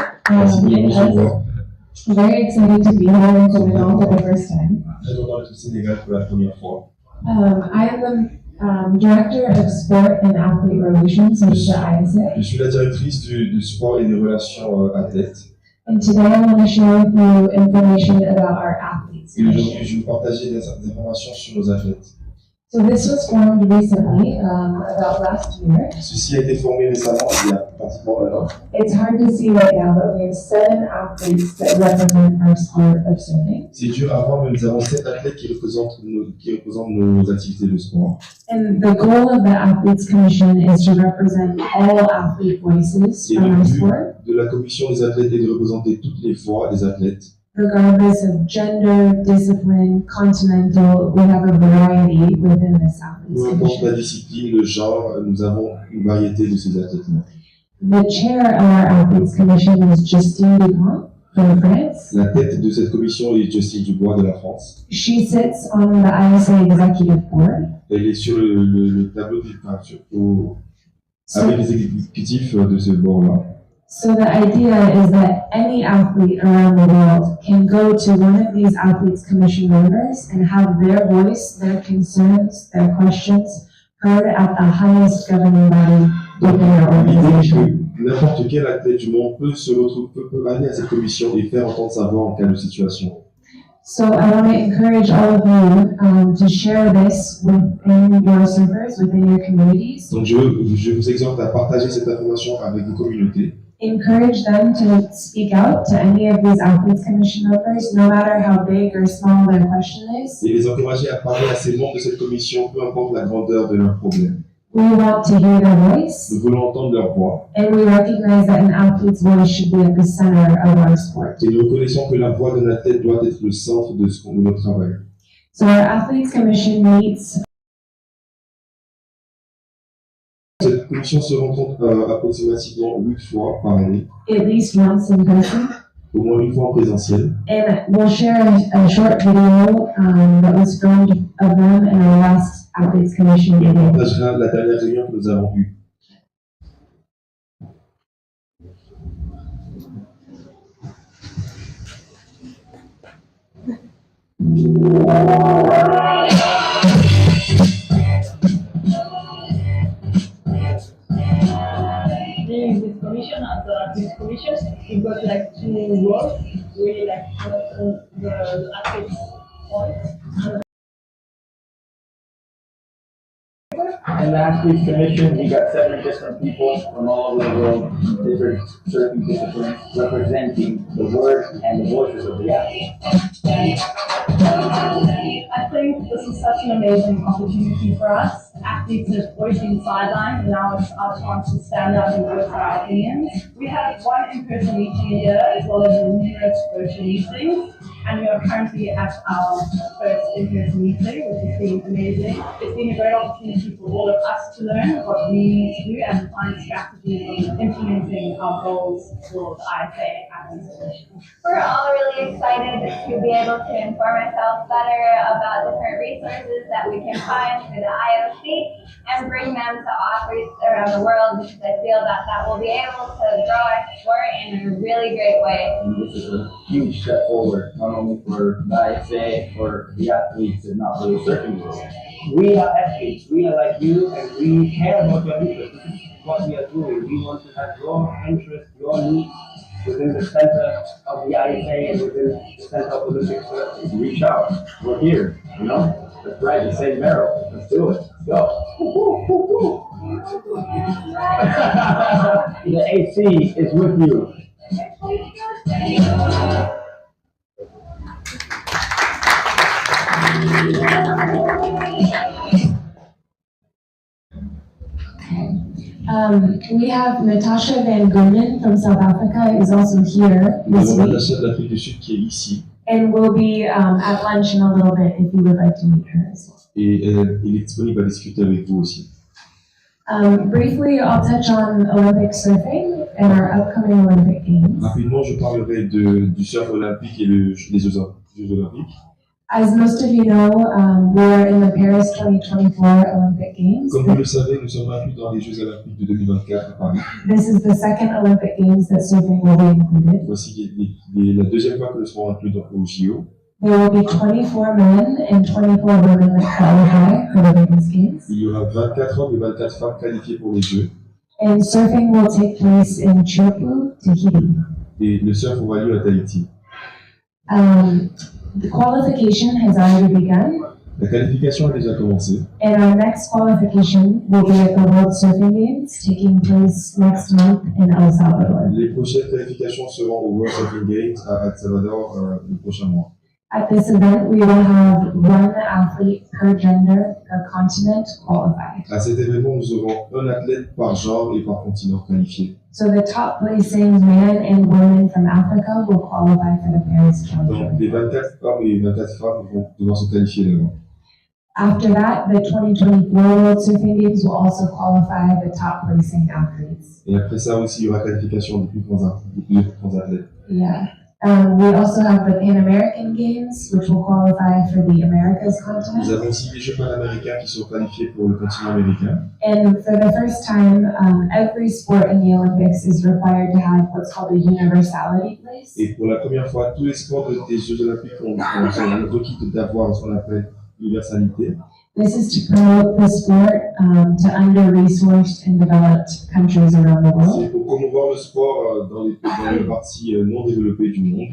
I'm very excited to be here in Senegal for the first time. Très content d'être au Sénégal pour la première fois. I am the Director of Sport and Athlete Relations with the ISA. Je suis la directrice du sport et des relations athlètes. And today I want to share with you information about our athletes. Et aujourd'hui, je vais vous partager des informations sur nos athlètes. So this was formed recently, about last year. Ceci a été formé récemment, il y a pratiquement un an. It's hard to see right now, but we have 7 athletes that represent our sport of surfing. C'est dur à voir, mais nous avons 7 athlètes qui représentent nos activités de sport. And the goal of the Athletes Commission is to represent all athlete voices Et from le our but sport, de la commission des athlètes est de représenter toutes les voix des athlètes. regardless of gender, discipline, continental. We have a variety within this Athletes Peu importe la Commission. discipline, le genre, nous avons une variété de ces athlètes-là. The chair of our Athletes Commission is Justine Dupont from France. La tête de cette commission est Justine Dubois de la France. She sits on the ISA Executive Board. Elle est sur le tableau avec les exécutifs de ce bord-là. So the idea is that any athlete around the world can go to one of these Athletes Commission members and have their voice, their concerns, their questions heard at the highest governing body within their L'idée organization. que n'importe quel athlète du monde peut aller à cette commission et faire entendre sa voix en cas de situation. So I want to encourage all of you to share this within your surfers, within your communities. Donc je vous exhorte à partager cette information avec vos communautés. Encourage them to speak out to any of these Athletes Commission members, no matter how big or small their question is. Et les encourager à parler à ces membres de cette commission, peu importe la grandeur de leurs problèmes. We want to hear their voice, Nous voulons entendre leur voix. and we recognize that an athlete's voice should be at the center of our sport. Et nous reconnaissons que la voix d'un athlète doit être le centre de notre travail. So our Athletes Commission meets Cette commission se rencontre approximativement 8 fois par année, at least once in person, au moins une fois en présentiel. and we'll share a short video that was filmed of them in our last Athletes Commission On meeting. partagera la dernière réunion que nous avons eue. During this commission, as this commission, we got like 2 roles, really like the athletes points. In the Athletes Commission, we got 7 different people from all over the world, different certain disciplines, representing the words and the voices of the athletes. I think this is such an amazing opportunity for us. Athletes have always been sidelined, and now it's our chance to stand up and voice our opinions. We have one in-person meeting a year, as well as numerous virtual meetings, and we are currently at our first in-person meeting, which has been amazing. It's been a great opportunity for all of us to learn what we need to do and find strategies of implementing our goals for the IFA Athletes Commission. We're all really excited to be able to inform ourselves better about different resources that we can find through the IOC and bring them to athletes around the world, because I feel that that will be able to grow our sport in a really great way. And this is a huge step forward, not only for the IFA, for the athletes, and not for the surfing world. We are athletes, we are like you, and we care about your interests. This is what we are doing. We want to have your interests, your needs within the center of the IFA and within the center of Olympic services. Reach out. We're here, you know? That's right, it's St. Merrill. Let's do it. Let's go. The AC is with you. We have Natasha Van Goonen from South Africa is also here Nous this avons week, Natacha de l'Afrique du Sud qui est ici. and we'll be at lunch in a little bit if you would like to meet her as well. Et il est disponible à discuter avec vous aussi. Briefly, I'll touch on Olympic surfing and our upcoming Olympic Games. Rapidement, je parlerai du surf olympique et les Jeux olympiques. As most of you know, we're in the Paris 2024 Olympic Games. Comme vous le savez, nous sommes inclus dans les Jeux olympiques de 2024 à Paris. This is the second Olympic Games that surfing will be included. Voici la deuxième fois que nous serons inclus au JO. There will be 24 men and 24 women that qualify for the Women's Games. Il y aura 24 hommes et 24 femmes qualifiés pour les Jeux. And surfing will take place in Chopu, Tahiti. Et le surf aura lieu à Tahiti. The qualification has already begun, La qualification a déjà commencé. and our next qualification will be at the World Surfing Games taking place next month in El Salvador. Les prochaines qualifications seront au World Surfing Games à El Salvador le prochain mois. At this event, we will have one athlete per gender per continent qualified. À cet événement, nous aurons un athlète par genre et par continent qualifié. So the top placing man and woman from Africa will qualify for the Paris Donc, les 2024. 24 hommes et les 24 femmes vont devoir se qualifier là-bas. After that, the 2024 World Surfing Games will also qualify the top placing athletes. Et après ça aussi, il y aura qualification des plus grands athlètes. Yeah. We also have the Pan American Games, which will qualify for the Americas Nous continent. avons aussi les Jeux panaméricains qui sont qualifiés pour le continent américain. And for the first time, every sport in the Olympics is required to have what's called a universality place. Et pour la première fois, tous les sports des Jeux olympiques sont requis d'avoir ce qu'on appelle l'universalité. This is to promote the sport to under-resourced and developed countries around the world. C'est pour promouvoir le sport dans les parties non développées du monde.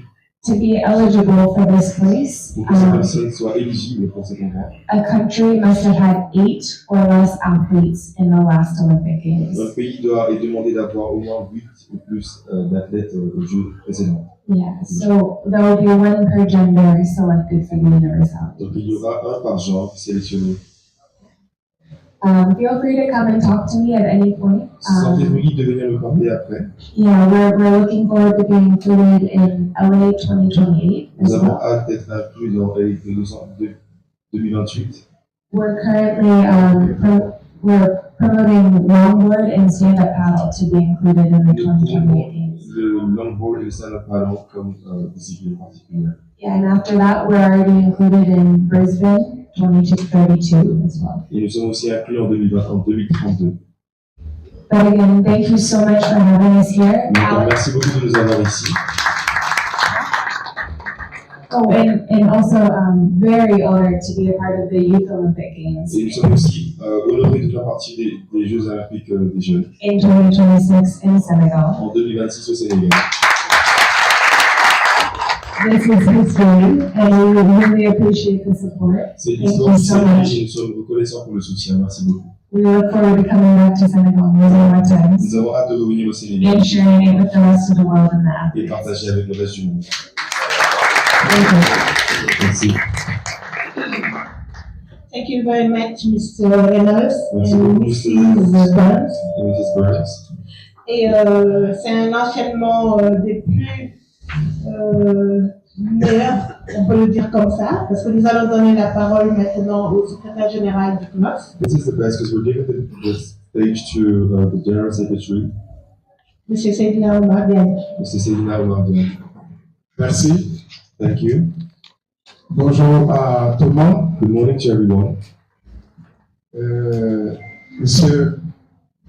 To be eligible for this place, Pour que ces personnes soient éligibles pour cet endroit. a country must have had 8 or less athletes in the last Olympic Games. Notre pays est demandé d'avoir au moins 8 ou plus d'athlètes aux Jeux précédents. Yeah, so there will be one per gender selected for the universality. Donc il y aura un par genre sélectionné. Feel free to come and talk to me at any point. Sentez-vous libre de venir me parler après. Yeah, we're looking forward to being included in LA 2028 Nous as avons well. hâte d'être inclus dans LA 2028. We're currently we're promoting longboard and stand-up paddle to be included in the 2028 games. Le longboard et le stand-up paddle comme discipline particulière. Yeah, and after that, we're already included in Brisbane 2032 as well. Et nous sommes aussi inclus en 2032. But again, thank you so much for having us here. Donc, merci beaucoup de nous avoir ici. Oh, and also very honored to be a part of the Youth Olympic Games Et nous sommes aussi honorés de faire partie des Jeux Olympiques des jeunes in 2026 in Senegal. en 2026 au Sénégal. This is history, and we really appreciate the support. C'est Thank l'histoire you du so Sénégal much. et nous sommes reconnaissants pour le soutien. Merci beaucoup. We look forward to coming back to Senegal more times Nous avons hâte de revenir au Sénégal and sharing it with the rest of the world and the et athletes. partager avec le reste du monde. Thank you. Merci. Thank you very much, Mr. Reynolds Merci and beaucoup, Mrs. Mr. Burns. Et Mrs. Burns. Et c'est un enchaînement des plus meilleurs, on peut le dire comme ça, parce que nous allons donner la parole maintenant au secrétaire général du CNOS, This is the best because we're giving the stage to the General Secretary, M. Seydina Oumar Diagne. Mr. Seydina Oumar Diagne. Merci. Thank you. Bonjour à tout le monde. Good morning to everyone. Monsieur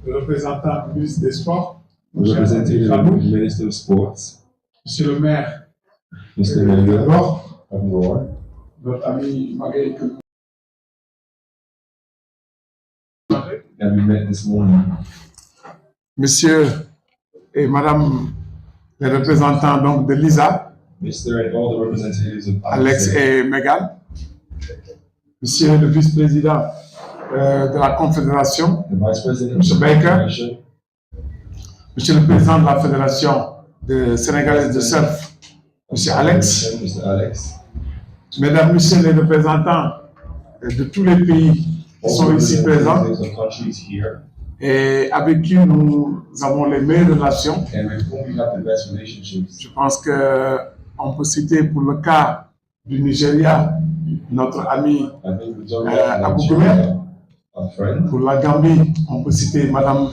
le représentant du ministre des Sports, Representing the Minister of Sports, Monsieur le maire, Mr. Mayor d'abord, of Roar, notre ami Maguette, that we met this morning. Monsieur et Madame les représentants donc de l'ISA, Mr. and all the representatives of Alex et Megan, Monsieur le vice-président de la Confédération, the Vice President Mr. of the Baker, Confederation, Monsieur le président de la Fédération de sénégalaise de surf, Monsieur Alex, Mr. Alex, Mesdames, Messieurs les représentants de tous les pays qui all sont the ici présents representatives of countries here, et avec qui nous avons les meilleures relations. and with whom we have the best relationships. Je pense qu'on peut citer pour le cas du Nigeria, notre ami I think we're talking about Abu Nigeria, our friend. pour la Gambie, on peut citer Madame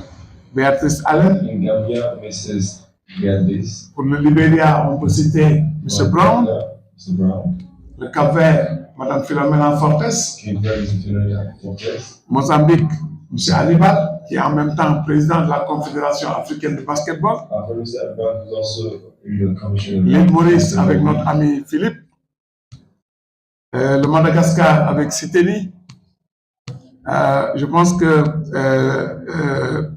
Beatrice Allen. In Gambia, Mrs. Beatrice. Pour le Libéria, on peut citer M. Brown. Mr. Brown. Le Cap-Vert, Madame Philomena Fortes. Cape Verde is Philomena Fortes. Mozambique, M. Alibal, qui est en même temps président de la Confédération africaine de basketball. Mr. Alibal is also in the commission. L'île Maurice avec notre ami Philippe. Le Madagascar avec Siteli. Je pense que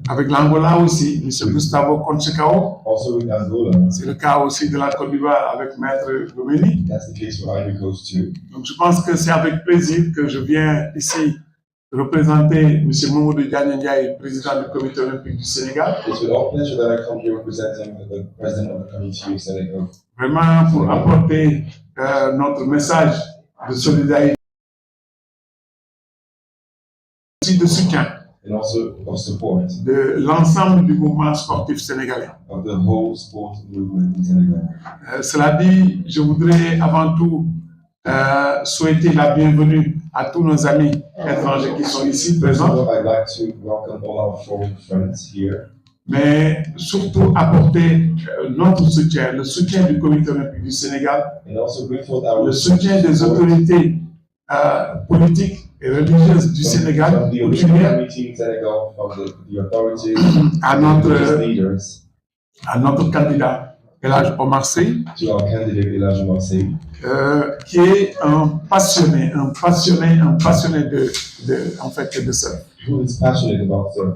avec l'Angola aussi, M. Gustavo Conchecao. Also with Angola. C'est le cas aussi de la Côte d'Ivoire avec Maître Lomeni. That's the case for Ivory Coast too. Donc je pense que c'est avec plaisir que je viens ici représenter M. Mamoudou Diagne Ndiaye, président du comité olympique du Sénégal. It's with all pleasure that I come here representing the president of the committee of Senegal. Vraiment pour apporter notre message de solidarité et de soutien And also of support de l'ensemble du mouvement sportif sénégalais. of the whole sport movement in Senegal. Cela dit, je voudrais avant tout souhaiter la bienvenue à tous nos amis étrangers qui sont ici présents, So I'd like to welcome all our foreign friends here, mais surtout apporter notre soutien, le soutien du comité olympique du Sénégal, and also bring forth our le soutien des autorités politiques et religieuses du Sénégal, from the Olympic coutumières, Committee in Senegal, from the authorities, à religious notre, leaders, à notre candidat, Elhadj Omar Sy, to our candidate Elhadj Omar Sy, qui est un passionné en fait, de surf. who is passionate about surf.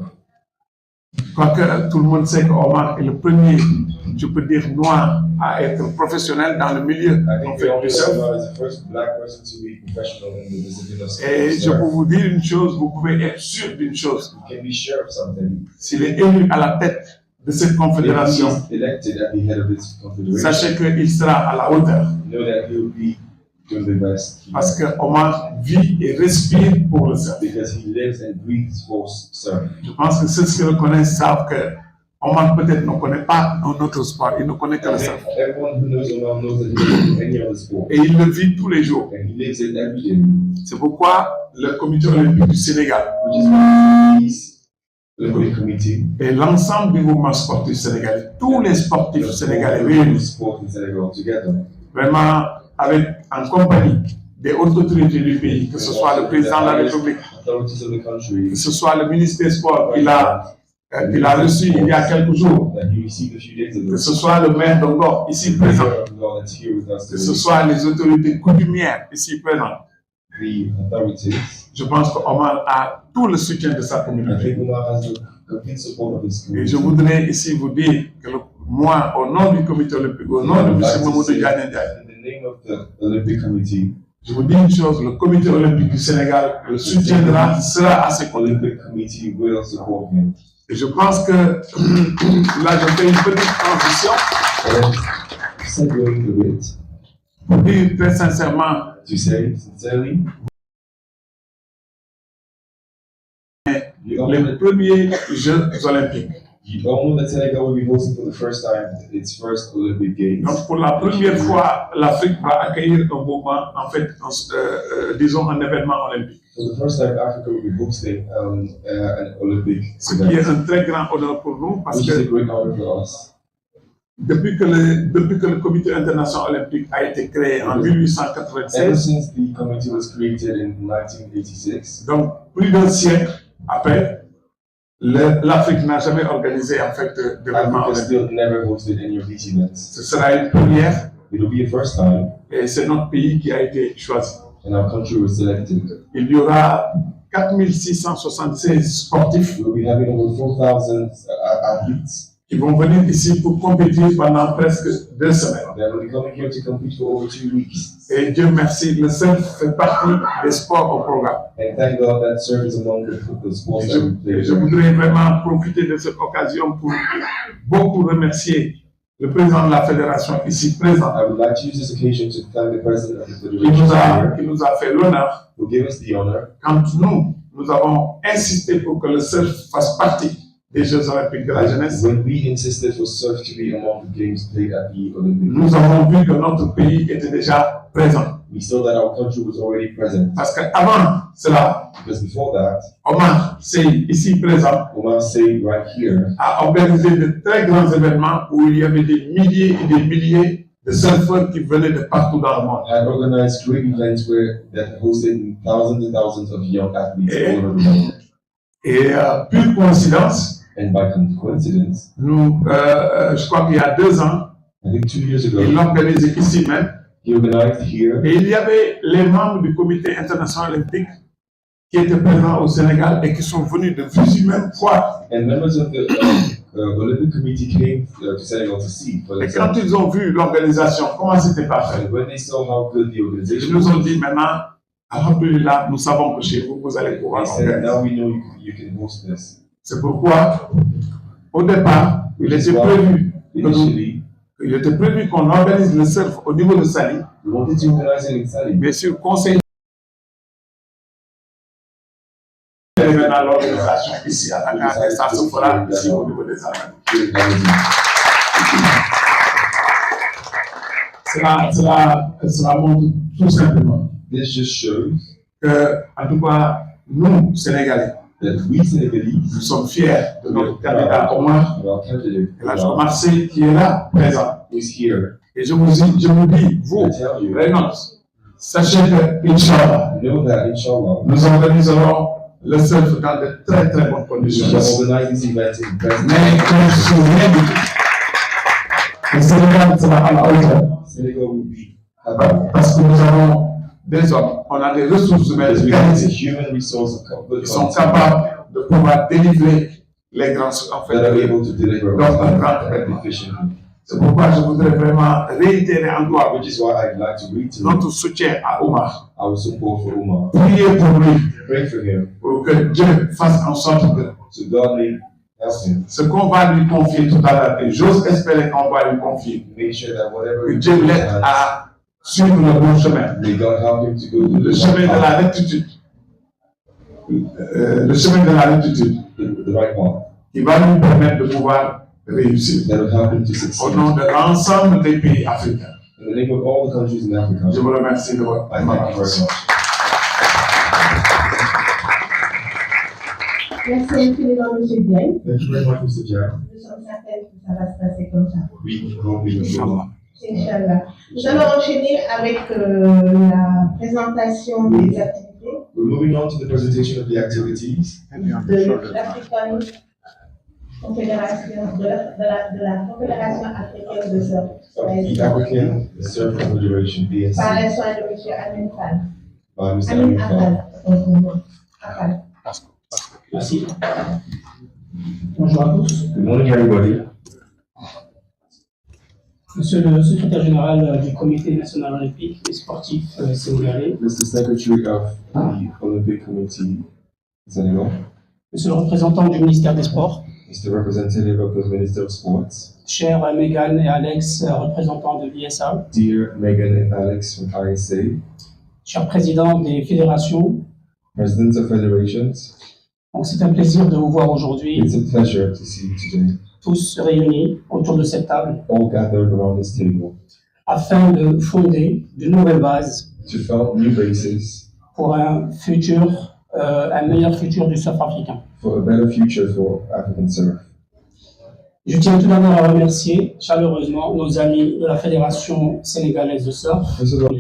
Je crois que tout le monde sait qu'Omar est le premier, je peux dire, noir à être professionnel dans le milieu I en think fait, du surf. Omar is the first black person to be professional in the discipline of Et je surf. peux vous dire une chose, vous pouvez être sûr d'une chose. You can be sure of something. S'il est élu à la tête de cette If confédération, he is elected at the head of this confederation, sachez qu'il sera à la hauteur. know that he will be doing the best. Parce que Omar vit et respire pour le surf. Because he lives and breathes for surf. Je pense que ceux qui le connaissent savent que Omar peut-être ne connaît pas un autre sport, il ne connaît que le surf. Everyone who knows Omar knows that he doesn't do any other sport. Et il le vit tous les jours. And he lives it every day. C'est pourquoi le comité olympique du Sénégal et l'ensemble du mouvement sportif sénégalais, tous les sportifs sénégalais réunis, vraiment en compagnie des hautes autorités du pays, que ce soit le président de la République, que ce soit le ministre des Sports qu'il a reçu il y a quelques jours, que ce soit le maire d'Ongor ici présent, que ce soit les autorités coutumières ici présentes. Je pense qu'Omar a tout le soutien de sa communauté. Et je voudrais ici vous dire que moi, au nom du comité olympique, au nom de M. Mamoudou Diagne, je vous dis une chose, le comité olympique du Sénégal le soutiendra, sera à ses côtés. Et je pense que là, je fais une petite transition pour dire très sincèrement, les premiers Jeux olympiques. Donc pour la première fois, l'Afrique va accueillir un mouvement, en fait, disons un événement olympique. Ce qui est un très grand honneur pour nous parce que depuis que le comité international olympique a été créé en 1896, donc plus d'un siècle après, l'Afrique n'a jamais organisé en fait d'événements olympiques. Ce sera une première et c'est notre pays qui a été choisi. Il y aura 4676 sportifs qui vont venir ici pour compétir pendant presque 2 semaines. Et Dieu merci, le surf fait partie des sports au programme. Et je voudrais vraiment profiter de cette occasion pour beaucoup remercier le président de la fédération ici présent, qui nous a fait l'honneur quand nous avons insisté pour que le surf fasse partie des Jeux olympiques de la jeunesse. Nous avons vu que notre pays était déjà présent. Parce qu'avant cela, Omar, c'est ici présent, a organisé de très grands événements où il y avait des milliers et des milliers de surfeurs qui venaient de partout dans le monde. Et pure coïncidence, nous, je crois qu'il y a 2 ans, il l'organisait ici même. Et il y avait les membres du comité international olympique qui étaient présents au Sénégal et qui sont venus de visu même voir. Et quand ils ont vu l'organisation, comment c'était parfait, ils nous ont dit maintenant, alhamdoulilah, nous savons que chez vous, vous allez pouvoir organiser. C'est pourquoi, au départ, il était prévu qu'on organise le surf au niveau de Sali. Bien sûr, conseil à l'organisation ici à Dakar, et ça se fera ici au niveau des Arabes. Cela montre tout simplement que, en tout cas, nous, Sénégalais, nous sommes fiers de notre candidat Omar, Omar Sy qui est là, présent. Et je vous dis, vous, Reynolds, sachez que, Inch'Allah, nous organiserons le surf dans de très très bonnes conditions. Mais qu'on se souvienne du tout, le Sénégal sera à la hauteur. Parce que nous avons des hommes, on a des ressources humaines qui sont capables de pouvoir délivrer les grands en fait, donc un grand événement. C'est pourquoi je voudrais vraiment réitérer encore notre soutien à Omar. Priez pour lui, pour que Dieu fasse en sorte que ce qu'on va lui confier tout à l'heure, et j'ose espérer qu'on va lui confier, que Dieu l'aide à suivre le bon chemin. May God help him to go to Le chemin de la rectitude. Le chemin de la rectitude. the right path. Qui va lui permettre de pouvoir réussir. That will help him to succeed. Au nom de l'ensemble des pays africains. In the name of all the countries in Africa. Je vous remercie de votre attention. Merci infiniment, M. Diagne. Thank you very much, Mr. Diagne. Nous sommes certains que ça va se passer comme ça. We hope we will. Inch'Allah. Nous allons enchaîner avec la présentation des activités We're moving on to the presentation of the activities de l'Africaine Confédération, de la Confédération africaine de surf. the African Surf Confederation, BSC, Par les soins de M. Amin Fall. by Mr. Amin Amin Fall. Affal. Merci. Bonjour à tous. Good morning, everybody. Monsieur le secrétaire général du Comité national olympique et sportif sénégalais, Mr. Secretary of the Olympic Committee, Senegal, monsieur le représentant du ministère des Sports, Mr. Representative of the Minister of Sports, chers Megan et Alex, représentants de l'ISA, dear Megan and Alex from ISA, chers présidents des fédérations. Presidents of Federations. Donc c'est un plaisir de vous voir aujourd'hui, It's a pleasure to see you today, tous réunis autour de cette table, all gathered around this table, afin de fonder de nouvelles bases to found new bases pour un futur, un meilleur futur du surf africain. for a better future for African surf. Je tiens tout d'abord à remercier chaleureusement nos amis de la Fédération sénégalaise de surf. First of all,